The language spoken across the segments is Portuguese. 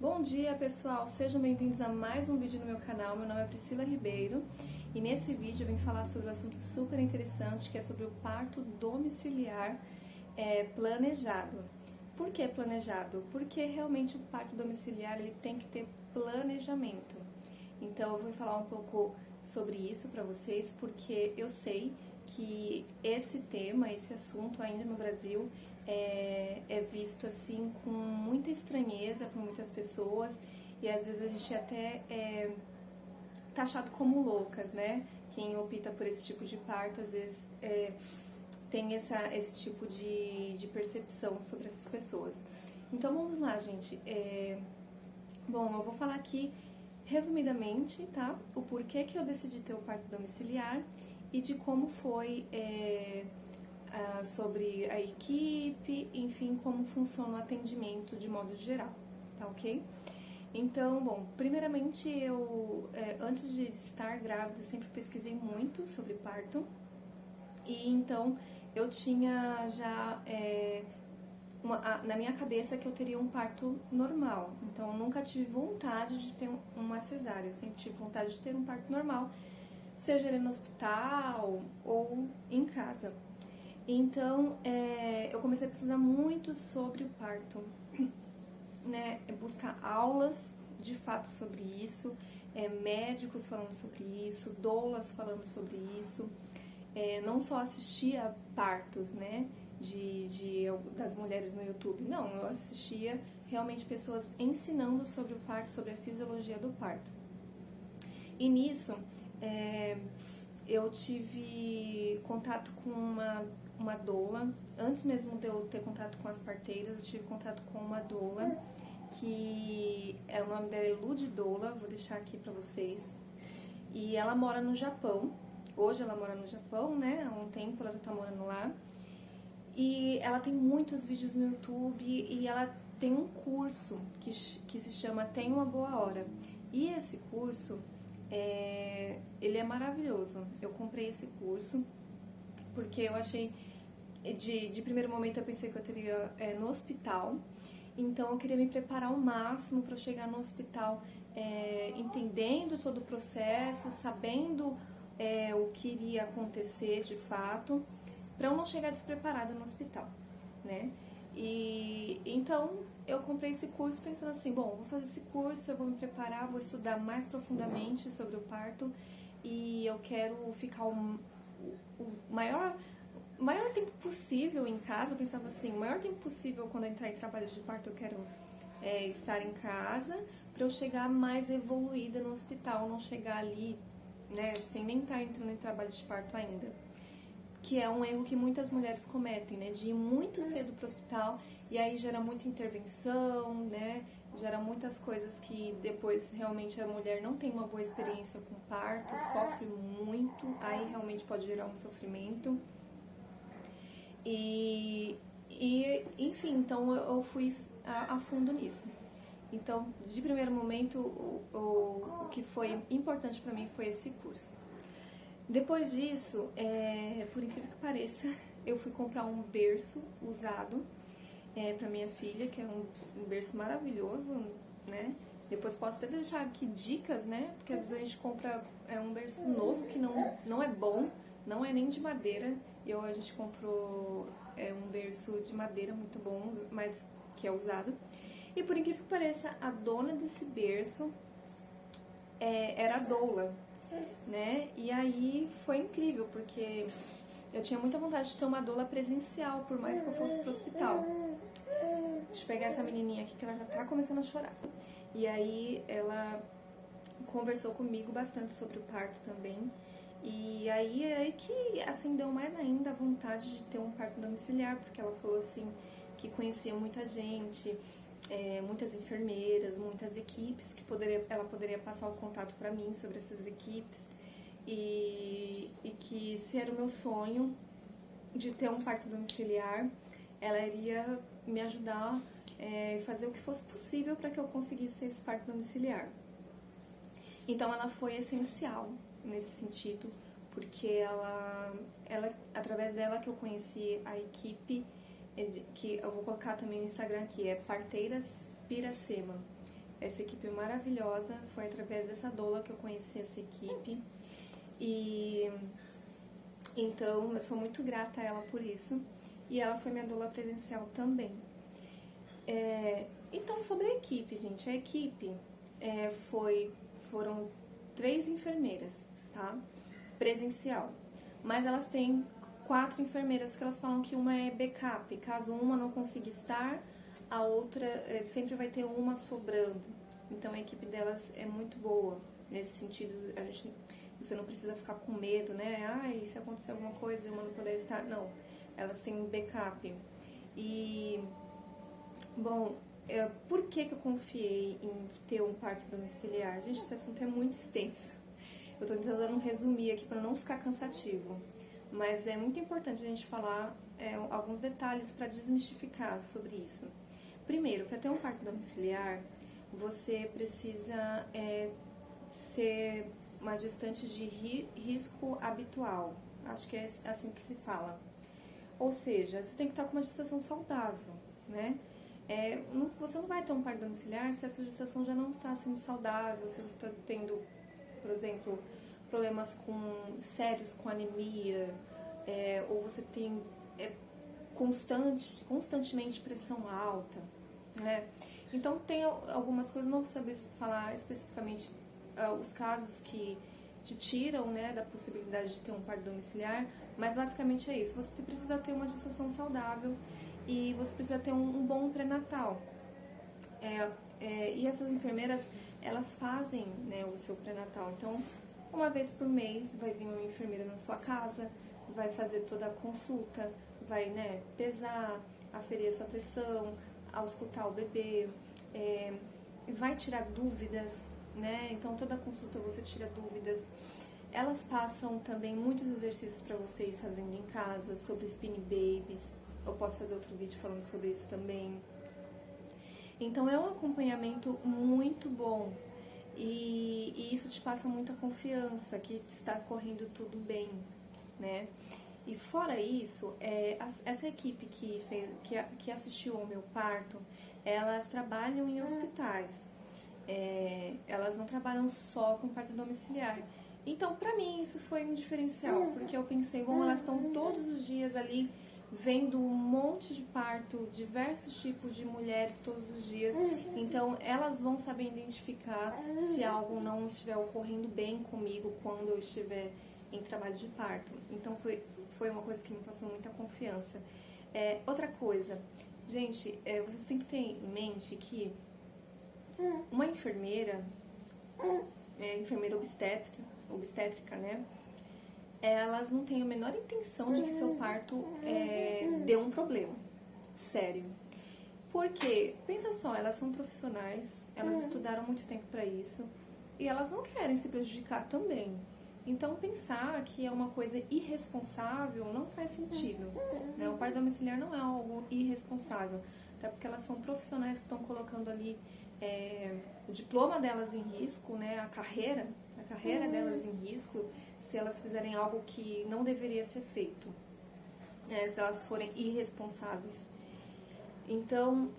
Bom dia, pessoal! Sejam bem-vindos a mais um vídeo no meu canal. Meu nome é Priscila Ribeiro e nesse vídeo eu vim falar sobre um assunto super interessante, que é sobre o parto domiciliar planejado. Por que planejado? Porque realmente o parto domiciliar ele tem que ter planejamento. Então eu vou falar um pouco sobre isso para vocês, porque eu sei que esse tema, esse assunto ainda no Brasil é visto assim com muita estranheza por muitas pessoas e às vezes a gente até é taxado como loucas, né? Quem opta por esse tipo de parto às vezes tem esse tipo de percepção sobre essas pessoas. Então vamos lá, gente. Bom, eu vou falar aqui resumidamente, tá? O porquê que eu decidi ter o parto domiciliar e de como foi sobre a equipe, enfim, como funciona o atendimento de modo geral, tá ok? Então, bom, primeiramente antes de estar grávida, eu sempre pesquisei muito sobre parto e então eu tinha já na minha cabeça que eu teria um parto normal, então eu nunca tive vontade de ter uma cesárea, eu sempre tive vontade de ter um parto normal, seja ele no hospital ou em casa. Então, eu comecei a pesquisar muito sobre o parto, né? Buscar aulas de fato sobre isso, médicos falando sobre isso, doulas falando sobre isso. Não só assistia partos, né? Das mulheres no YouTube. Não, eu assistia realmente pessoas ensinando sobre o parto, sobre a fisiologia do parto. E nisso, eu tive contato com uma doula, antes mesmo de eu ter contato com as parteiras, eu tive contato com uma doula, que o nome dela é Lud Doula, vou deixar aqui pra vocês. E ela mora no Japão, hoje ela mora no Japão, né, há um tempo ela já tá morando lá. E ela tem muitos vídeos no YouTube e ela tem um curso que se chama Tem Uma Boa Hora. E esse curso, ele é maravilhoso. Eu comprei esse curso porque eu achei, de primeiro momento eu pensei que eu teria no hospital, então eu queria me preparar ao máximo para chegar no hospital entendendo todo o processo, sabendo o que iria acontecer de fato, para eu não chegar despreparada no hospital, né? E então eu comprei esse curso pensando assim, bom, vou fazer esse curso, eu vou me preparar, vou estudar mais profundamente sobre o parto e eu quero ficar o maior tempo possível em casa. Eu pensava assim, o maior tempo possível quando eu entrar em trabalho de parto eu quero estar em casa para eu chegar mais evoluída no hospital, não chegar ali, né, sem nem estar entrando em trabalho de parto ainda. Que é um erro que muitas mulheres cometem, né, de ir muito cedo para o hospital e aí gera muita intervenção, né, gera muitas coisas que depois realmente a mulher não tem uma boa experiência com parto, sofre muito, aí realmente pode gerar um sofrimento. E enfim, então eu fui a fundo nisso. Então, de primeiro momento, o que foi importante para mim foi esse curso. Depois disso, por incrível que pareça, eu fui comprar um berço usado para minha filha, que é um berço maravilhoso, né? Depois posso até deixar aqui dicas, né? Porque às vezes a gente compra um berço novo que não é bom, não é nem de madeira. E a gente comprou um berço de madeira muito bom, mas que é usado. E por incrível que pareça, a dona desse berço era a doula, né? E aí foi incrível, porque eu tinha muita vontade de ter uma doula presencial, por mais que eu fosse pro hospital. Deixa eu pegar essa menininha aqui que ela já tá começando a chorar. E aí ela conversou comigo bastante sobre o parto também. E aí que acendeu mais ainda a vontade de ter um parto domiciliar, porque ela falou assim que conhecia muita gente, muitas enfermeiras, muitas equipes, que ela poderia passar o contato para mim sobre essas equipes, e que se era o meu sonho de ter um parto domiciliar, ela iria me ajudar fazer o que fosse possível para que eu conseguisse esse parto domiciliar. Então ela foi essencial nesse sentido, porque ela através dela que eu conheci a equipe, que eu vou colocar também no Instagram aqui, Parteiras Piracema. essa equipe maravilhosa. Foi através dessa doula que eu conheci essa equipe. E então eu sou muito grata a ela por isso. E ela foi minha doula presencial também. Então, sobre a equipe, gente. A equipe foram 3 enfermeiras, tá? Presencial. Mas elas têm 4 enfermeiras que elas falam que uma é backup. Caso uma não consiga estar, a outra sempre vai ter uma sobrando. Então a equipe delas é muito boa. Nesse sentido, você não precisa ficar com medo, né? Ai, se acontecer alguma coisa e uma não puder estar. Não, elas têm um backup. E, bom, por que eu confiei em ter um parto domiciliar? Gente, esse assunto é muito extenso. Eu tô tentando resumir aqui para não ficar cansativo. Mas é muito importante a gente falar alguns detalhes para desmistificar sobre isso. Primeiro, para ter um parto domiciliar, você precisa ser uma gestante de risco habitual. Acho que é assim que se fala. Ou seja, você tem que estar com uma gestação saudável, né? Você não vai ter um parto domiciliar se a sua gestação já não está sendo saudável, se você está tendo, por exemplo, problemas sérios com anemia, ou você tem constantemente pressão alta, né? Então tem algumas coisas, não vou saber falar especificamente os casos que te tiram, né, da possibilidade de ter um parto domiciliar, mas basicamente é isso. Você precisa ter uma gestação saudável e você precisa ter um bom pré-natal. E essas enfermeiras, elas fazem, né, o seu pré-natal. Então, uma vez por mês vai vir uma enfermeira na sua casa, vai fazer toda a consulta, vai, né, pesar, aferir a sua pressão, auscultar o bebê, vai tirar dúvidas, né? Então toda a consulta você tira dúvidas. Elas passam também muitos exercícios para você ir fazendo em casa sobre spinning babies. Eu posso fazer outro vídeo falando sobre isso também. Então é um acompanhamento muito bom e isso te passa muita confiança que está correndo tudo bem, né? E fora isso, essa equipe que assistiu ao meu parto, elas trabalham em hospitais. Elas não trabalham só com parto domiciliar. Então, pra mim, isso foi um diferencial, porque eu pensei, bom, elas estão todos os dias ali vendo um monte de parto, diversos tipos de mulheres todos os dias. Então, elas vão saber identificar se algo não estiver ocorrendo bem comigo quando eu estiver em trabalho de parto. Então, foi uma coisa que me passou muita confiança. Outra coisa, gente, vocês têm que ter em mente que uma enfermeira, enfermeira obstétrica, né? Elas não têm a menor intenção de que seu parto dê um problema sério. Porque, pensa só, elas são profissionais, elas estudaram muito tempo para isso e elas não querem se prejudicar também. Então, pensar que é uma coisa irresponsável não faz sentido, né? O parto domiciliar não é algo irresponsável, até porque elas são profissionais que estão colocando ali o diploma delas em risco, né? A carreira delas em risco, se elas fizerem algo que não deveria ser feito, se elas forem irresponsáveis. Então,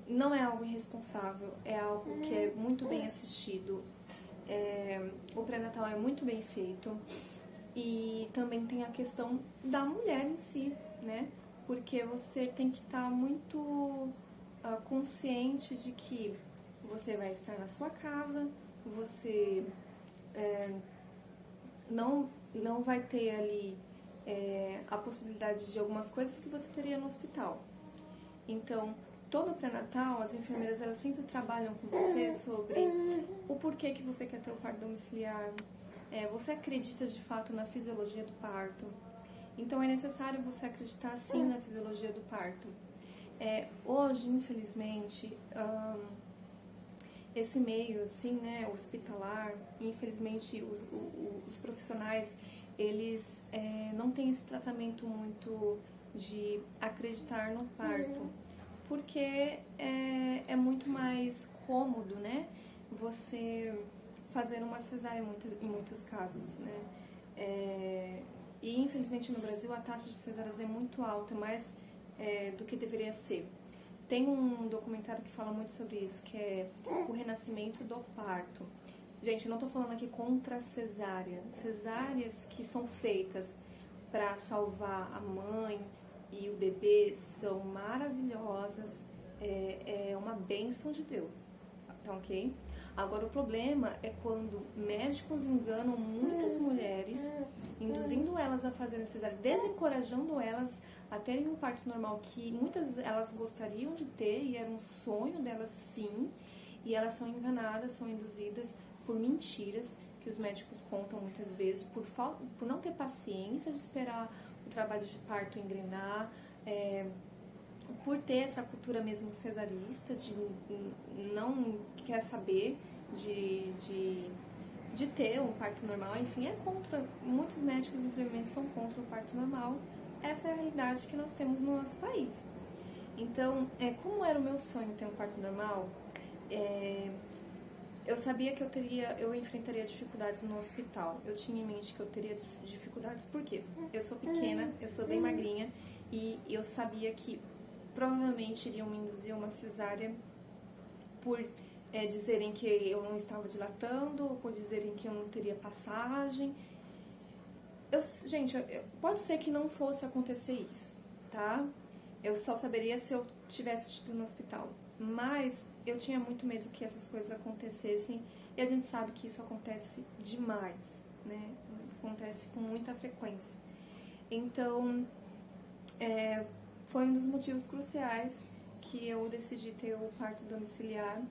não é algo irresponsável, é algo que é muito bem assistido. O pré-natal é muito bem feito e também tem a questão da mulher em si, né? Porque você tem que estar muito consciente de que você vai estar na sua casa, você não vai ter ali a possibilidade de algumas coisas que você teria no hospital. Então, todo o pré-natal, as enfermeiras elas sempre trabalham com você sobre o porquê que você quer ter o parto domiciliar. Você acredita de fato na fisiologia do parto. Então, é necessário você acreditar sim na fisiologia do parto. Hoje, infelizmente, esse meio assim, né, hospitalar, infelizmente os profissionais eles não têm esse tratamento muito de acreditar no parto, porque é muito mais cômodo, né, você fazer uma cesárea em muitos casos, né, e infelizmente no Brasil a taxa de cesáreas é muito alta, mais do que deveria ser. Tem um documentário que fala muito sobre isso, que é o renascimento do parto. Gente, eu não tô falando aqui contra a cesárea. Cesáreas que são feitas para salvar a mãe e o bebê são maravilhosas, é uma bênção de Deus, tá ok? Agora, o problema é quando médicos enganam muitas mulheres, induzindo elas a fazerem cesárea, desencorajando elas a terem um parto normal que muitas elas gostariam de ter e era um sonho delas sim, e elas são enganadas, são induzidas por mentiras que os médicos contam muitas vezes, por não ter paciência de esperar o trabalho de parto engrenar, por ter essa cultura mesmo cesarista, de não quer saber de ter um parto normal, enfim, é contra, muitos médicos infelizmente são contra o parto normal. Essa é a realidade que nós temos no nosso país. Então, como era o meu sonho ter um parto normal, eu sabia que eu enfrentaria dificuldades no hospital. Eu tinha em mente que eu teria dificuldades, por quê? Eu sou pequena, eu sou bem magrinha, e eu sabia que provavelmente iriam me induzir a uma cesárea por dizerem que eu não estava dilatando, ou por dizerem que eu não teria passagem. Gente, pode ser que não fosse acontecer isso, tá? Eu só saberia se eu tivesse tido no hospital. Mas eu tinha muito medo que essas coisas acontecessem, e a gente sabe que isso acontece demais, né? Acontece com muita frequência. Então, foi um dos motivos cruciais que eu decidi ter o parto domiciliar.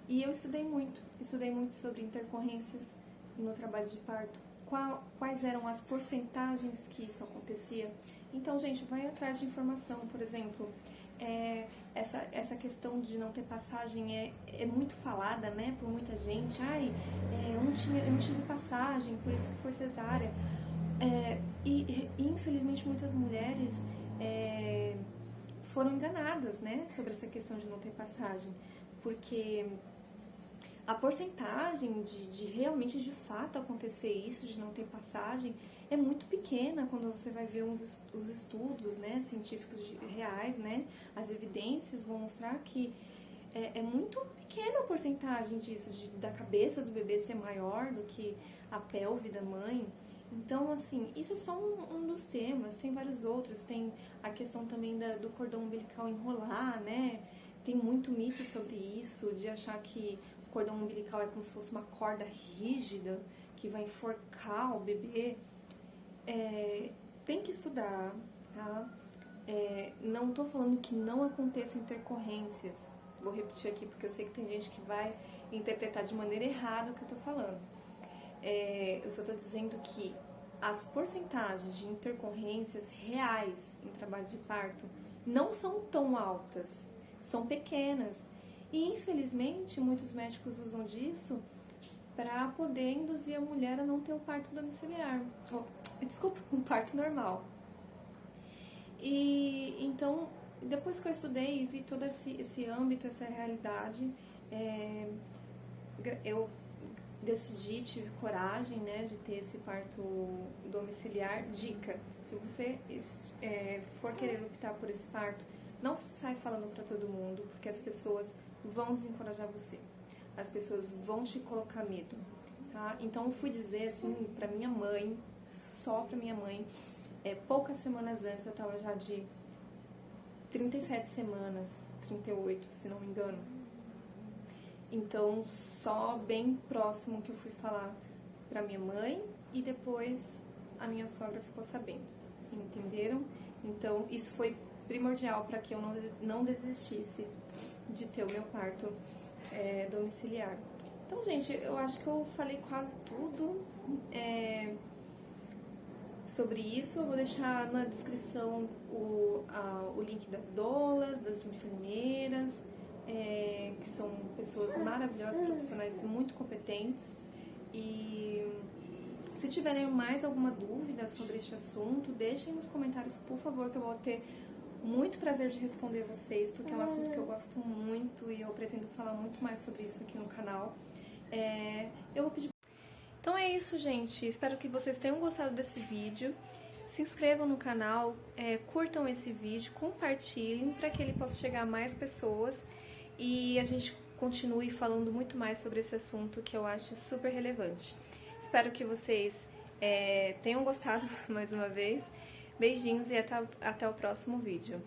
E eu estudei muito sobre intercorrências no trabalho de parto, quais eram as porcentagens que isso acontecia. Então, gente, vai atrás de informação. Por exemplo, essa questão de não ter passagem é muito falada, né, por muita gente. Eu não tive passagem, por isso que foi cesárea. E infelizmente muitas mulheres foram enganadas, né, sobre essa questão de não ter passagem, porque a porcentagem de realmente, de fato, acontecer isso, de não ter passagem, é muito pequena quando você vai ver os estudos, né, científicos reais, né, as evidências vão mostrar que é muito pequena a porcentagem disso, da cabeça do bebê ser maior do que a pelve da mãe. Então, assim, isso é só um dos temas, tem vários outros, tem a questão também do cordão umbilical enrolar, né, tem muito mito sobre isso, de achar que o cordão umbilical é como se fosse uma corda rígida que vai enforcar o bebê. Tem que estudar, tá? Não tô falando que não aconteça intercorrências, vou repetir aqui porque eu sei que tem gente que vai interpretar de maneira errada o que eu tô falando. Eu só tô dizendo que as porcentagens de intercorrências reais em trabalho de parto não são tão altas, são pequenas. E infelizmente muitos médicos usam disso para poder induzir a mulher a não ter o parto domiciliar, um parto normal. E então, depois que eu estudei e vi todo esse âmbito, essa realidade, eu decidi, tive coragem, né, de ter esse parto domiciliar. Dica: se você for querer optar por esse parto, não sai falando para todo mundo, porque as pessoas vão desencorajar você, as pessoas vão te colocar medo, tá? Então eu fui dizer assim pra minha mãe, só pra minha mãe, poucas semanas antes, eu tava já de 37 semanas, 38, se não me engano. Então, só bem próximo que eu fui falar pra minha mãe, e depois a minha sogra ficou sabendo, entenderam? Então, isso foi primordial para que eu não desistisse de ter o meu parto domiciliar. Então, gente, eu acho que eu falei quase tudo sobre isso. Eu vou deixar na descrição o link das doulas, das enfermeiras, que são pessoas maravilhosas, profissionais muito competentes. E se tiverem mais alguma dúvida sobre este assunto, deixem nos comentários, por favor, que eu vou ter muito prazer de responder vocês, porque é um assunto que eu gosto muito e eu pretendo falar muito mais sobre isso aqui no canal. Eu vou pedir... Então é isso, gente. Espero que vocês tenham gostado desse vídeo. se inscrevam no canal, curtam esse vídeo, compartilhem para que ele possa chegar a mais pessoas e a gente continue falando muito mais sobre esse assunto que eu acho super relevante. Espero que vocês tenham gostado mais uma vez. Beijinhos e até o próximo vídeo.